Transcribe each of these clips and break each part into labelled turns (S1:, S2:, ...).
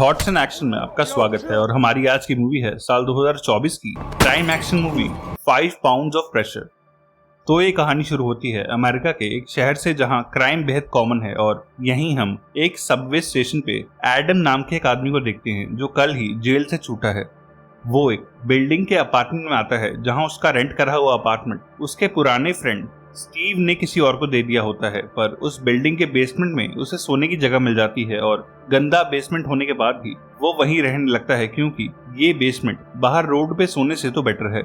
S1: Thoughts and action में आपका स्वागत है और हमारी आज की मूवी है साल 2024 की crime action movie 5 pounds of pressure. तो ये कहानी शुरू होती है अमेरिका के एक शहर से जहां क्राइम बेहद कॉमन है और यहीं हम एक सबवे स्टेशन पे एडम नाम के एक आदमी को देखते हैं जो कल ही जेल से छूटा है। वो एक बिल्डिंग के अपार्टमेंट में आता है जहां उसका रेंट करा हुआ अपार्टमेंट उसके पुराने फ्रेंड स्टीव ने किसी और को दे दिया होता है, पर उस बिल्डिंग के बेसमेंट में उसे सोने की जगह मिल जाती है और गंदा बेसमेंट होने के बाद भी वो वहीं रहने लगता है क्योंकि ये बेसमेंट बाहर रोड पे सोने से तो बेटर है।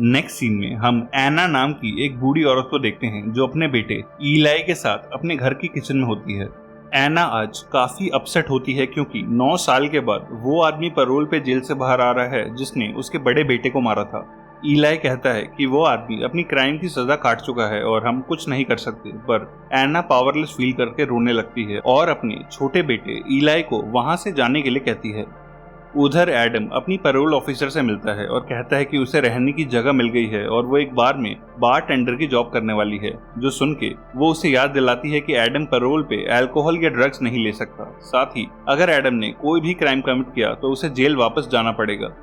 S1: नेक्स्ट सीन में हम एना नाम की एक बूढ़ी औरत को देखते हैं जो अपने बेटे ईलाई के साथ अपने घर की किचन में होती है। एना आज काफी अपसेट होती है क्योंकि 9 साल के बाद वो आदमी पैरोल पे जेल से बाहर आ रहा है जिसने उसके बड़े बेटे को मारा था। ईलाई कहता है कि वो आदमी अपनी क्राइम की सजा काट चुका है और हम कुछ नहीं कर सकते, पर एना पावरलेस फील करके रोने लगती है और अपने छोटे बेटे ईलाई को वहां से जाने के लिए कहती है। उधर एडम अपनी पैरोल ऑफिसर से मिलता है और कहता है कि उसे रहने की जगह मिल गई है और वो एक बार में बार टेंडर की जॉब करने वाली है, जो सुन के वो उसे याद दिलाती है कि एडम पैरोल पे अल्कोहल या ड्रग्स नहीं ले सकता। साथ ही अगर एडम ने कोई भी क्राइम कमिट किया तो उसे जेल वापस जाना पड़ेगा।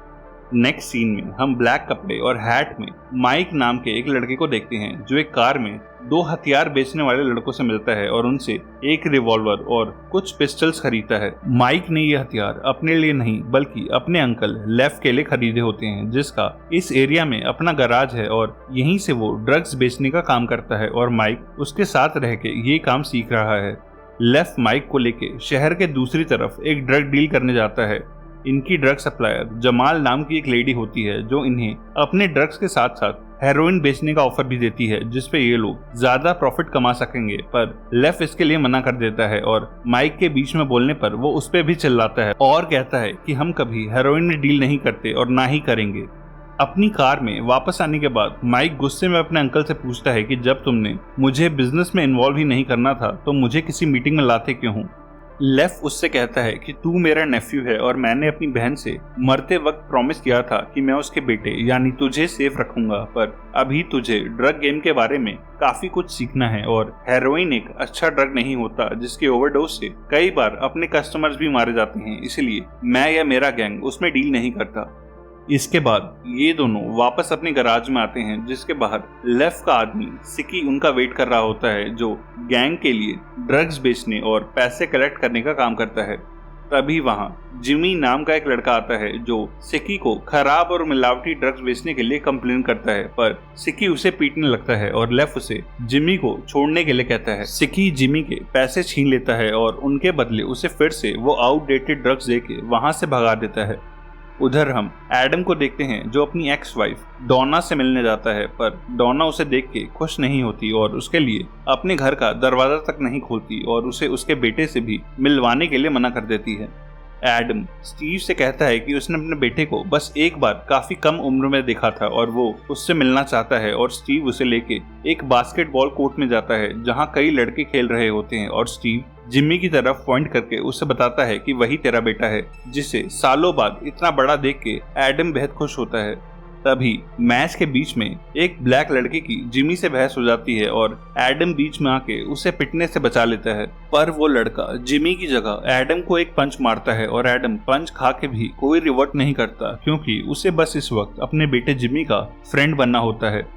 S1: नेक्स्ट सीन में हम ब्लैक कपड़े और हैट में माइक नाम के एक लड़के को देखते हैं जो एक कार में 2 हथियार बेचने वाले लड़कों से मिलता है और उनसे एक रिवॉल्वर और कुछ पिस्टल्स खरीदता है। माइक ने ये हथियार अपने लिए नहीं बल्कि अपने अंकल लेफ के लिए खरीदे होते हैं जिसका इस एरिया में अपना गराज है और यहीं से वो ड्रग्स बेचने का काम करता है और माइक उसके साथ रह के ये काम सीख रहा है। लेफ माइक को लेके शहर के दूसरी तरफ एक ड्रग डील करने जाता है। इनकी ड्रग सप्लायर जमाल नाम की एक लेडी होती है जो इन्हें अपने ड्रग्स के साथ साथ हेरोइन बेचने का ऑफर भी देती है जिसपे ये लोग ज्यादा प्रॉफिट कमा सकेंगे, पर लेफ इसके लिए मना कर देता है और माइक के बीच में बोलने पर वो उस पे भी चिल्लाता है और कहता है कि हम कभी हेरोइन में डील नहीं करते और ना ही करेंगे। अपनी कार में वापस आने के बाद माइक गुस्से में अपने अंकल से पूछता है कि जब तुमने मुझे बिजनेस में इन्वॉल्व ही नहीं करना था तो मुझे किसी मीटिंग में लाते क्यों हूँ। लेफ उससे कहता है कि तू मेरा नेफ्यू है और मैंने अपनी बहन से मरते वक्त प्रॉमिस किया था कि मैं उसके बेटे यानी तुझे सेफ रखूंगा, पर अभी तुझे ड्रग गेम के बारे में काफी कुछ सीखना है और हेरोइन एक अच्छा ड्रग नहीं होता जिसके ओवरडोज से कई बार अपने कस्टमर्स भी मारे जाते हैं, इसलिए मैं या मेरा गैंग उसमें डील नहीं करता। इसके बाद ये दोनों वापस अपने गराज में आते हैं जिसके बाहर लेफ का आदमी सिकी उनका वेट कर रहा होता है जो गैंग के लिए ड्रग्स बेचने और पैसे कलेक्ट करने का काम करता है। तभी वहाँ जिमी नाम का एक लड़का आता है जो सिकी को खराब और मिलावटी ड्रग्स बेचने के लिए कंप्लेन करता है, पर सिकी उसे पीटने लगता है और लेफ उसे जिमी को छोड़ने के लिए कहता है। सिकी जिमी के पैसे छीन लेता है और उनके बदले उसे फिर से वो आउटडेटेड ड्रग्स देके वहां से भगा देता है। उधर हम एडम को देखते हैं जो अपनी एक्स वाइफ डोना से मिलने जाता है, पर डोना उसे देख के खुश नहीं होती और उसके लिए अपने घर का दरवाजा तक नहीं खोलती और उसे उसके बेटे से भी मिलवाने के लिए मना कर देती है। एडम स्टीव से कहता है कि उसने अपने बेटे को बस एक बार काफी कम उम्र में देखा था और वो उससे मिलना चाहता है और स्टीव उसे लेके एक बास्केटबॉल कोर्ट में जाता है जहाँ कई लड़के खेल रहे होते हैं और स्टीव जिम्मी की तरफ पॉइंट करके उसे बताता है कि वही तेरा बेटा है, जिसे सालों बाद इतना बड़ा देख के एडम बेहद खुश होता है। तभी मैच के बीच में एक ब्लैक लड़के की जिमी से बहस हो जाती है और एडम बीच में आके उसे पिटने से बचा लेता है, पर वो लड़का जिमी की जगह एडम को एक पंच मारता है और एडम पंच खा के भी कोई रिवर्ट नहीं करता क्योंकि उसे बस इस वक्त अपने बेटे जिमी का फ्रेंड बनना होता है।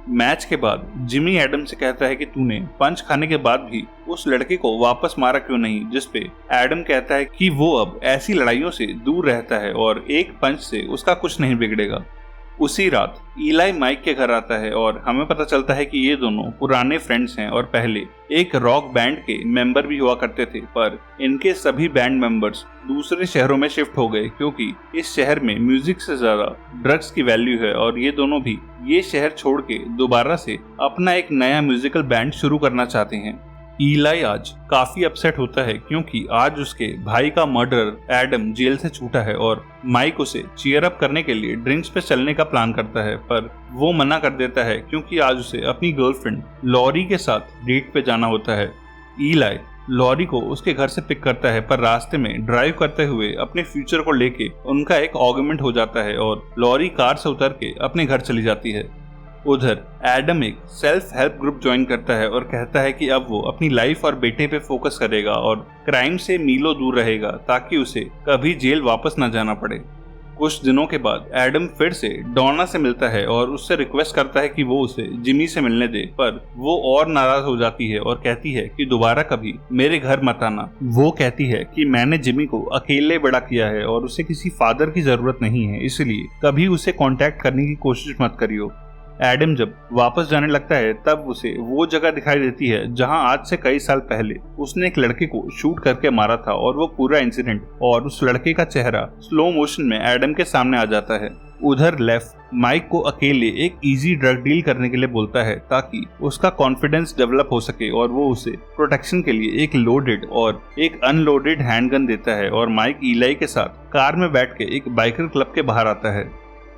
S1: मैच के बाद जिमी एडम से कहता है कि तूने पंच खाने के बाद भी उस लड़के को वापस मारा क्यों नहीं, जिसपे एडम कहता है कि वो अब ऐसी लड़ाइयों से दूर रहता है और एक पंच से उसका कुछ नहीं बिगड़ेगा। उसी रात ईलाई माइक के घर आता है और हमें पता चलता है कि ये दोनों पुराने फ्रेंड्स हैं और पहले एक रॉक बैंड के मेंबर भी हुआ करते थे, पर इनके सभी बैंड मेंबर्स दूसरे शहरों में शिफ्ट हो गए क्योंकि इस शहर में म्यूजिक से ज्यादा ड्रग्स की वैल्यू है और ये दोनों भी ये शहर छोड़ के दोबारा से अपना एक नया म्यूजिकल बैंड शुरू करना चाहते हैं। ईलाई आज काफी अपसेट होता है क्योंकि आज उसके भाई का मर्डरर एडम जेल से छूटा है और माइक उसे चीयर अप करने के लिए ड्रिंक्स पे चलने का प्लान करता है, पर वो मना कर देता है क्योंकि आज उसे अपनी गर्लफ्रेंड लॉरी के साथ डेट पे जाना होता है। ईलाई लॉरी को उसके घर से पिक करता है, पर रास्ते में ड्राइव करते हुए अपने फ्यूचर को लेके उनका एक आर्गुमेंट हो जाता है और लॉरी कार से उतर के अपने घर चली जाती है। उधर एडम एक सेल्फ हेल्प ग्रुप ज्वाइन करता है और कहता है कि अब वो अपनी लाइफ और बेटे पे फोकस करेगा और क्राइम से मीलों दूर रहेगा ताकि उसे कभी जेल वापस न जाना पड़े। कुछ दिनों के बाद एडम फिर से डोना से मिलता है और उससे रिक्वेस्ट करता है कि वो उसे जिमी से मिलने दे, पर वो और नाराज हो जाती है और कहती है कि दोबारा कभी मेरे घर मत आना। वो कहती है कि मैंने जिमी को अकेले बड़ा किया है और उसे किसी फादर की जरूरत नहीं है, इसलिए कभी उसे कांटेक्ट करने की कोशिश मत करियो। एडम जब वापस जाने लगता है तब उसे वो जगह दिखाई देती है जहां आज से कई साल पहले उसने एक लड़के को शूट करके मारा था और वो पूरा इंसिडेंट और उस लड़के का चेहरा स्लो मोशन में एडम के सामने आ जाता है। उधर लेफ्ट माइक को अकेले एक इजी ड्रग डील करने के लिए बोलता है ताकि उसका कॉन्फिडेंस डेवलप हो सके और वो उसे प्रोटेक्शन के लिए एक लोडेड और एक अनलोडेड हैंडगन देता है और माइक इलाई के साथ कार में बैठ के एक बाइकर क्लब के बाहर आता है।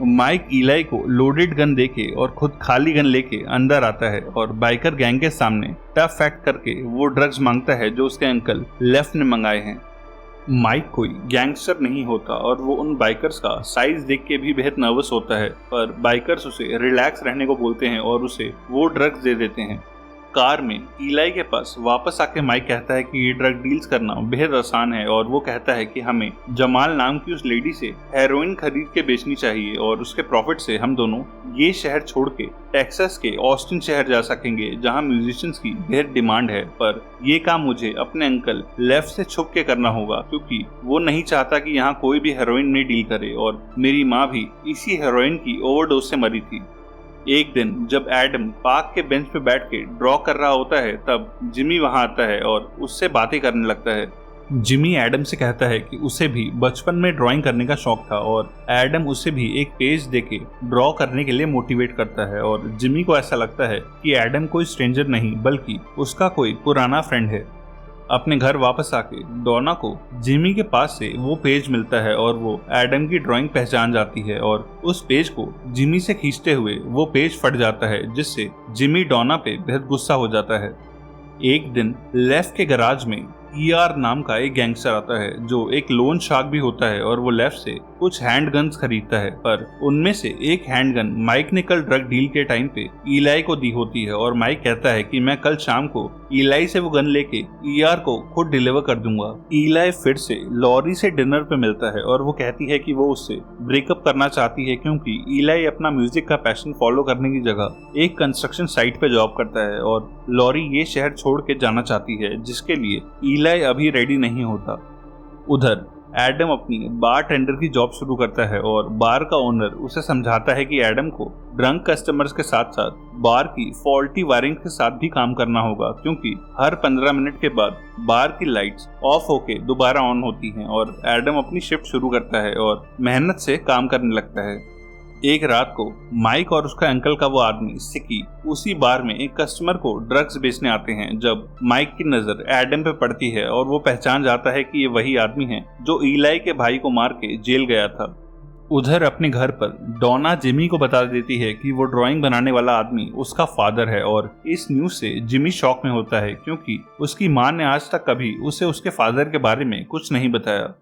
S1: माइक इलाई को लोडेड गन देके और खुद खाली गन लेके अंदर आता है और बाइकर गैंग के सामने टफ एक्ट करके वो ड्रग्स मांगता है जो उसके अंकल लेफ्ट ने मंगाए हैं। माइक कोई गैंगस्टर नहीं होता और वो उन बाइकर्स का साइज देख के भी बेहद नर्वस होता है, पर बाइकर्स उसे रिलैक्स रहने को बोलते हैं और उसे वो ड्रग्स दे देते हैं। कार में इलाई के पास वापस आके माइक कहता है कि ये ड्रग डील्स करना बेहद आसान है और वो कहता है कि हमें जमाल नाम की उस लेडी से हेरोइन खरीद के बेचनी चाहिए और उसके प्रॉफिट से हम दोनों ये शहर छोड़ के टेक्सास के ऑस्टिन शहर जा सकेंगे जहां म्यूजिशियंस की बेहद डिमांड है, पर ये काम मुझे अपने अंकल लेफ्ट से छुप के करना होगा क्योंकि वो नहीं चाहता कि यहाँ कोई भी हेरोइन में डील करे और मेरी माँ भी इसी हेरोइन की ओवरडोज से मरी थी। एक दिन जब एडम पार्क के बेंच पे बैठ के ड्रॉ कर रहा होता है तब जिमी वहां आता है और उससे बातें करने लगता है। जिमी एडम से कहता है कि उसे भी बचपन में ड्राइंग करने का शौक था और एडम उसे भी एक पेज देके ड्रॉ करने के लिए मोटिवेट करता है और जिमी को ऐसा लगता है कि एडम कोई स्ट्रेंजर नहीं बल्कि उसका कोई पुराना फ्रेंड है। अपने घर वापस आके डोना को जिमी के पास से वो पेज मिलता है और वो एडम की ड्राइंग पहचान जाती है और उस पेज को जिमी से खींचते हुए वो पेज फट जाता है जिससे जिमी डोना पे बेहद गुस्सा हो जाता है। एक दिन लेफ्ट के गराज में ER नाम का एक गैंगस्टर आता है जो एक लोन शार्क भी होता है और वो लेफ्ट से कुछ हैंडगन्स खरीदता है, पर उनमें से एक हैंडगन माइक ने कल ड्रग डील के टाइम पे इलाई को दी होती है और माइक कहता है कि मैं कल शाम को इलाई से वो गन लेके ER को खुद डिलीवर कर दूंगा। इलाई फिर से लॉरी से डिनर पे मिलता है और वो कहती है कि वो उससे ब्रेकअप करना चाहती है क्योंकि इलाई अपना म्यूजिक का पैशन फॉलो करने की जगह एक कंस्ट्रक्शन साइट पे जॉब करता है और लॉरी ये शहर छोड़ के जाना चाहती है जिसके लिए इलाई अभी रेडी नहीं होता। उधर एडम अपनी बार टेंडर की जॉब शुरू करता है और बार का ओनर उसे समझाता है कि एडम को ड्रंक कस्टमर्स के साथ साथ बार की फॉल्टी वायरिंग के साथ भी काम करना होगा क्योंकि हर 15 मिनट के बाद बार की लाइट्स ऑफ होके दोबारा ऑन होती हैं और एडम अपनी शिफ्ट शुरू करता है और मेहनत से काम करने लगता है। एक रात को माइक और उसका अंकल का वो आदमी सिकी उसी बार में एक कस्टमर को ड्रग्स बेचने आते हैं जब माइक की नजर एडम पे पड़ती है और वो पहचान जाता है कि ये वही आदमी है जो इलाई के भाई को मार के जेल गया था। उधर अपने घर पर डोना जिमी को बता देती है कि वो ड्राइंग बनाने वाला आदमी उसका फादर है और इस न्यूज से जिमी शॉक में होता है क्योंकि उसकी माँ ने आज तक कभी उसे उसके फादर के बारे में कुछ नहीं बताया।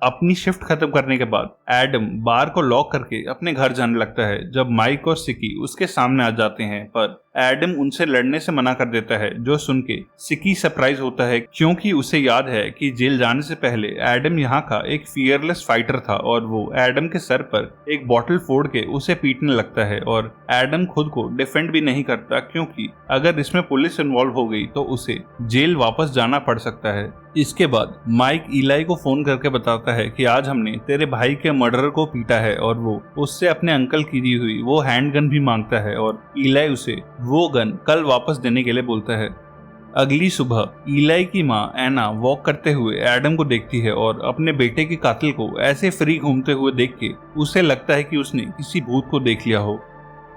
S1: अपनी शिफ्ट खत्म करने के बाद एडम बार को लॉक करके अपने घर जाने लगता है जब माइक और सिकी उसके सामने आ जाते हैं, पर एडम उनसे लड़ने से मना कर देता है जो सुन के सिकी सरप्राइज होता है क्योंकि उसे याद है कि जेल जाने से पहले एडम यहाँ का एक फियरलेस फाइटर था और वो एडम के सर पर एक बॉटल फोड़ के उसे पीटने लगता है और एडम खुद को डिफेंड भी नहीं करता क्योंकि अगर इसमें पुलिस इन्वॉल्व हो गई तो उसे जेल वापस जाना पड़ सकता है। इसके बाद माइक इलाई को फोन करके बताता है कि आज हमने तेरे भाई के मर्डरर को पीटा है और वो उससे अपने अंकल की दी हुई वो हैंडगन भी मांगता है और इलाई उसे वो गन कल वापस देने के लिए बोलता है। अगली सुबह इलाई की माँ एना वॉक करते हुए एडम को देखती है और अपने बेटे के कातिल को ऐसे फ्री घूमते हुए देख के उसे लगता है कि उसने किसी भूत को देख लिया हो।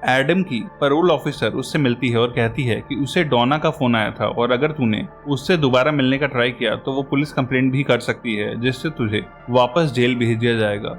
S1: एडम की पैरोल ऑफिसर उससे मिलती है और कहती है कि उसे डोना का फोन आया था और अगर तूने उससे दोबारा मिलने का ट्राई किया तो वो पुलिस कंप्लेंट भी कर सकती है जिससे तुझे वापस जेल भेज दिया जाएगा।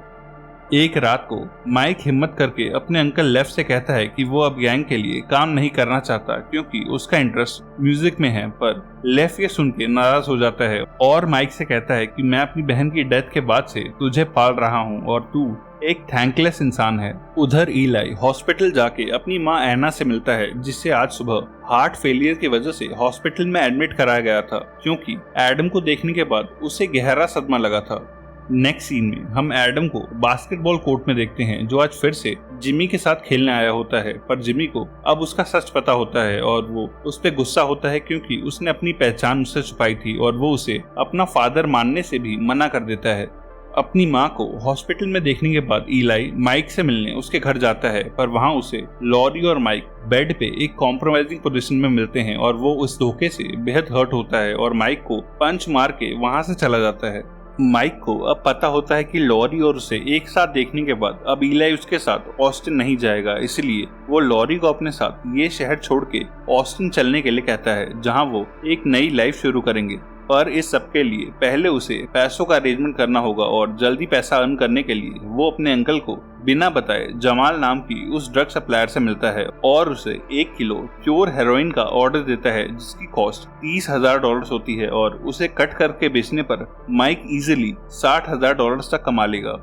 S1: एक रात को माइक हिम्मत करके अपने अंकल लेफ्ट से कहता है कि वो अब गैंग के लिए काम नहीं करना चाहता क्योंकि उसका इंटरेस्ट म्यूजिक में है, पर लेफ्ट ये सुन के नाराज हो जाता है और माइक से कहता है कि मैं अपनी बहन की डेथ के बाद से तुझे पाल रहा हूँ और तू एक थैंकलेस इंसान है। उधर ईलाई हॉस्पिटल जाके अपनी माँ एना से मिलता है, जिसे आज सुबह हार्ट फेलियर की वजह से हॉस्पिटल में एडमिट कराया गया था क्योंकि एडम को देखने के बाद उसे गहरा सदमा लगा था। नेक्स्ट सीन में हम एडम को बास्केटबॉल कोर्ट में देखते हैं, जो आज फिर से जिमी के साथ खेलने आया होता है, पर जिमी को अब उसका सच पता होता है और वो उस पर गुस्सा होता है क्योंकि उसने अपनी पहचान उससे छुपाई थी और वो उसे अपना फादर मानने से भी मना कर देता है। अपनी माँ को हॉस्पिटल में देखने के बाद ईलाई माइक से मिलने उसके घर जाता है, पर वहाँ उसे लॉरी और माइक बेड पे एक कॉम्प्रोमाइजिंग पोजीशन में मिलते हैं और वो उस धोखे से बेहद हर्ट होता है और माइक को पंच मार के वहाँ से चला जाता है। माइक को अब पता होता है कि लॉरी और उसे एक साथ देखने के बाद अब ईलाई उसके साथ ऑस्टिन नहीं जाएगा, इसलिए वो लॉरी को अपने साथ ये शहर छोड़ के ऑस्टिन चलने के लिए कहता है, जहाँ वो एक नई लाइफ शुरू करेंगे। पर इस सब के लिए पहले उसे पैसों का अरेंजमेंट करना होगा और जल्दी पैसा अर्न करने के लिए वो अपने अंकल को बिना बताए जमाल नाम की उस ड्रग सप्लायर से मिलता है और उसे 1 किलो प्योर हेरोइन का ऑर्डर देता है, जिसकी कॉस्ट $30,000 होती है और उसे कट करके बेचने पर माइक इजीली $60,000 तक कमा लेगा।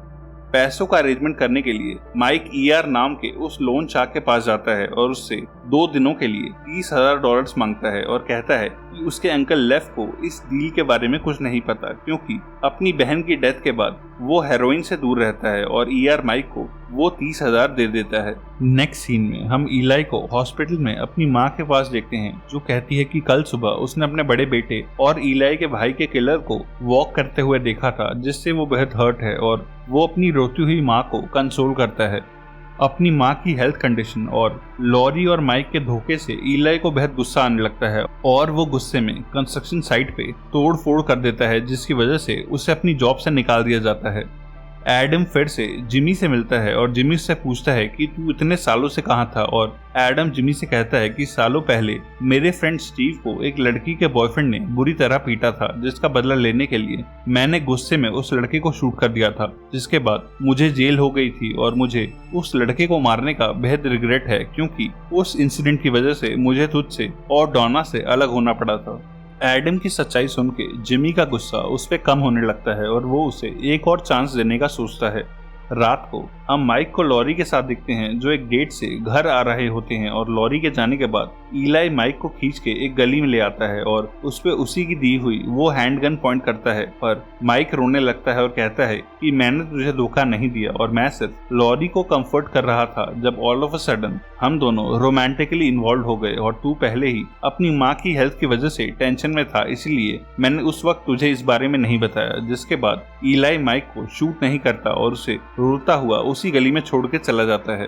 S1: पैसों का अरेंजमेंट करने के लिए माइक ER नाम के उस लोन शार्क के पास जाता है और उससे 2 दिनों के लिए $30,000 मांगता है और कहता है कि उसके अंकल लेफ्ट को इस डील के बारे में कुछ नहीं पता क्योंकि अपनी बहन की डेथ के बाद वो हेरोइन से दूर रहता है और ER माइक को वो 30,000 दे देता है। नेक्स्ट सीन में हम ईलाई को हॉस्पिटल में अपनी माँ के पास देखते हैं, जो कहती है कि कल सुबह उसने अपने बड़े बेटे और ईलाई के भाई के किलर को वॉक करते हुए देखा था, जिससे वो बेहद हर्ट है और वो अपनी रोती हुई माँ को कंसोल करता है। अपनी माँ की हेल्थ कंडीशन और लॉरी और माइक के धोखे से ईलाई को बेहद गुस्सा आने लगता है और वो गुस्से में कंस्ट्रक्शन साइट पे तोड़ फोड़ कर देता है, जिसकी वजह से उसे अपनी जॉब से निकाल दिया जाता है। एडम फिर से जिमी से मिलता है और जिमी से पूछता है कि तू इतने सालों से कहाँ था, और एडम जिमी से कहता है कि सालों पहले मेरे फ्रेंड स्टीव को एक लड़की के बॉयफ्रेंड ने बुरी तरह पीटा था, जिसका बदला लेने के लिए मैंने गुस्से में उस लड़के को शूट कर दिया था, जिसके बाद मुझे जेल हो गई थी और मुझे उस लड़के को मारने का बेहद रिग्रेट है क्योंकि उस इंसिडेंट की वजह से मुझे तुझसे और डॉना से अलग होना पड़ा था। एडम की सच्चाई सुन के जिमी का गुस्सा उस पर कम होने लगता है और वो उसे एक और चांस देने का सोचता है। रात को हम माइक को लॉरी के साथ दिखते हैं, जो एक गेट से घर आ रहे होते हैं और लॉरी के जाने के बाद ईलाई माइक को खींच के एक गली में ले आता है और उस पे उसी की दी हुई वो हैंडगन पॉइंट करता है, पर माइक रोने लगता है और कहता है कि मैंने तुझे धोखा नहीं दिया और मैं सिर्फ लॉरी को कंफर्ट कर रहा था, जब ऑल ऑफ अ सडन हम दोनों रोमांटिकली इन्वॉल्व हो गए और तू पहले ही अपनी माँ की हेल्थ की वजह से टेंशन में था, इसलिए मैंने उस वक्त तुझे इस बारे में नहीं बताया। जिसके बाद ईलाई माइक को शूट नहीं करता और उसे रोता हुआ उसी गली में छोड़ के चला जाता है।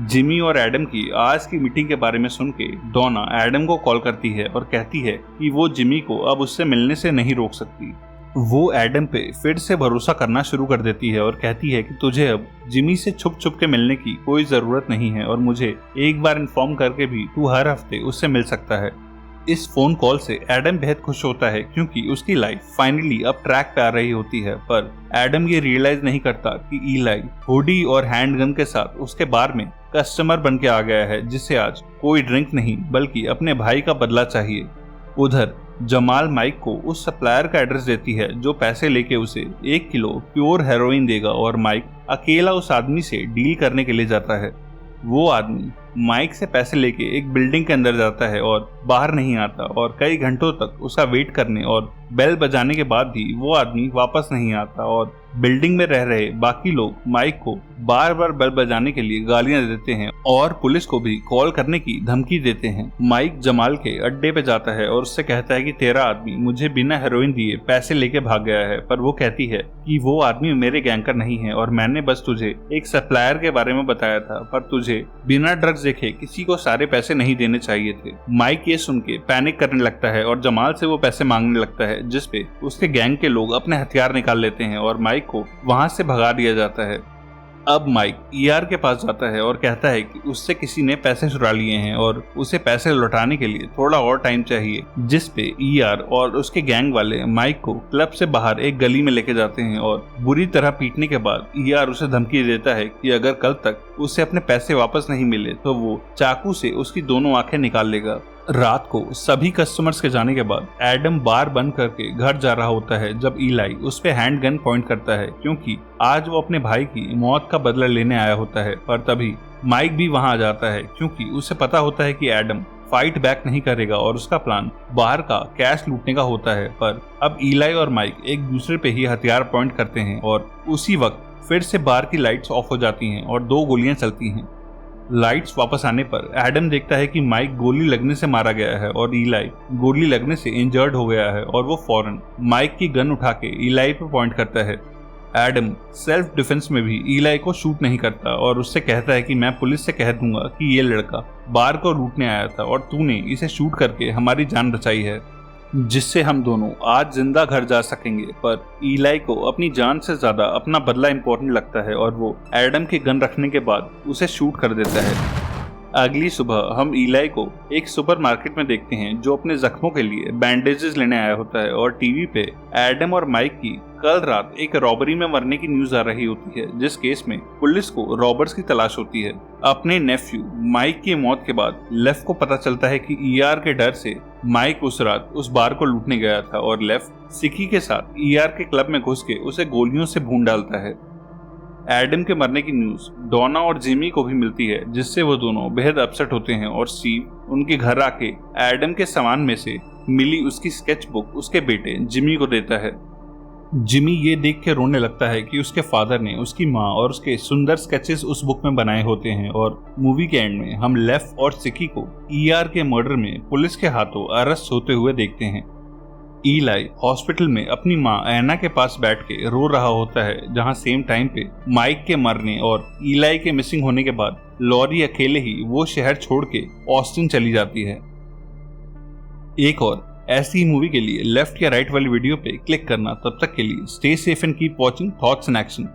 S1: जिमी और एडम की आज की मीटिंग के बारे में सुन के डॉना एडम को कॉल करती है और कहती है कि वो जिमी को अब उससे मिलने से नहीं रोक सकती। वो एडम पे फिर से भरोसा करना शुरू कर देती है और कहती है कि तुझे अब जिमी से छुप छुप के मिलने की कोई जरूरत नहीं है और मुझे एक बार इन्फॉर्म करके भी तू हर हफ्ते उससे मिल सकता है। इस फोन कॉल से एडम बेहद खुश होता है क्योंकि उसकी लाइफ फाइनली अब ट्रैक पे आ रही होती है, पर एडम ये रियलाइज नहीं करता कि ईलाई हुडी और हैंडगन के साथ उसके बार में कस्टमर बन के आ गया है, जिसे आज कोई ड्रिंक नहीं बल्कि अपने भाई का बदला चाहिए। उधर जमाल माइक को उस सप्लायर का एड्रेस देती है, जो पैसे लेके उसे 1 किलो प्योर हेरोइन देगा और माइक अकेला उस आदमी से डील करने के लिए जाता है। वो आदमी माइक से पैसे लेके एक बिल्डिंग के अंदर जाता है और बाहर नहीं आता और कई घंटों तक उसका वेट करने और बेल बजाने के बाद भी वो आदमी वापस नहीं आता और बिल्डिंग में रह रहे बाकी लोग माइक को बार बार बेल बजाने के लिए गालियां देते हैं और पुलिस को भी कॉल करने की धमकी देते हैं। माइक जमाल के अड्डे पे जाता है और उससे कहता है कि तेरा आदमी मुझे बिना हेरोइन दिए पैसे लेके भाग गया है, पर वो कहती है कि वो आदमी मेरे गैंग का नहीं है और मैंने बस तुझे एक सप्लायर के बारे में बताया था, पर तुझे बिना ड्रग्स देखे किसी को सारे पैसे नहीं देने चाहिए थे। माइक ये सुन के पैनिक करने लगता है और जमाल से वो पैसे मांगने लगता है, जिसपे उसके गैंग के लोग अपने हथियार निकाल लेते हैं और माइक को वहां से भगा दिया जाता है। अब माइक ईआर के पास जाता है और कहता है कि उससे किसी ने पैसे चुरा लिए हैं और उसे पैसे लौटाने के लिए थोड़ा और टाइम चाहिए, जिस पे ईआर और उसके गैंग वाले माइक को क्लब से बाहर एक गली में लेके जाते हैं और बुरी तरह पीटने के बाद ईआर उसे धमकी देता है कि अगर कल तक उसे अपने पैसे वापस नहीं मिले तो वो चाकू से उसकी दोनों आंखें निकाल लेगा। रात को सभी कस्टमर्स के जाने के बाद एडम बार बंद करके घर जा रहा होता है जब इलाई उस पे हैंड गन पॉइंट करता है, क्योंकि आज वो अपने भाई की मौत का बदला लेने आया होता है। पर तभी माइक भी वहां आ जाता है, क्योंकि उसे पता होता है कि एडम फाइट बैक नहीं करेगा और उसका प्लान बाहर का कैश लूटने का होता है। पर अब इलाई और माइक एक दूसरे पे ही हथियार पॉइंट करते हैं और उसी वक्त फिर से बार की लाइट्स ऑफ हो जाती हैं और 2 गोलियां चलती हैं। लाइट्स वापस आने पर एडम देखता है कि माइक गोली लगने से मारा गया है और इलाई गोली लगने से इंजर्ड हो गया है और वो फौरन माइक की गन उठा के इलाई पे पॉइंट करता है। एडम सेल्फ डिफेंस में भी इलाई को शूट नहीं करता और उससे कहता है कि मैं पुलिस से कह दूंगा कि ये लड़का बार को लूटने आया था और तूने इसे शूट करके हमारी जान बचाई है, जिससे हम दोनों आज जिंदा घर जा सकेंगे। पर इलाई को अपनी जान से ज्यादा अपना बदला इम्पोर्टेंट लगता है और वो एडम की गन रखने के बाद उसे शूट कर देता है। अगली सुबह हम इलाई को एक सुपरमार्केट में देखते हैं जो अपने जख्मों के लिए बैंडेजेस लेने आया होता है और टीवी पे एडम और माइक की कल रात एक रॉबरी में मरने की न्यूज आ रही होती है, जिस केस में पुलिस को रॉबर्स की तलाश होती है। अपने नेफ्यू माइक की मौत के बाद लेफ को पता चलता है कि ईआर के डर से माइक उस रात उस बार को लूटने गया था और लेफ सिकी के साथ ईआर के क्लब में घुस के उसे गोलियों से भून डालता है। एडम के मरने की न्यूज डोना और जिमी को भी मिलती है, जिससे वो दोनों बेहद अपसेट होते हैं और स्टीव उनके घर आके एडम के सामान में से मिली उसकी स्केच बुक उसके बेटे जिमी को देता है। जिमी ये देख के रोने लगता है कि उसके फादर ने उसकी माँ और उसके सुंदर स्केचेस उस बुक में बनाए होते हैं। और मूवी के एंड में हम लेफ और सिकी को ईआर के मर्डर में पुलिस के हाथों अरेस्ट होते हुए देखते हैं। इलाई हॉस्पिटल में अपनी माँ एना के पास बैठ के रो रहा होता है, जहाँ सेम टाइम पे माइक के मरने और इलाई के मिसिंग होने के बाद लॉरी अकेले ही वो शहर छोड़ के ऑस्टिन चली जाती है। एक और ऐसी ही मूवी के लिए लेफ्ट या राइट वाली वीडियो पे क्लिक करना। तब तक के लिए stay safe and keep watching thoughts in action.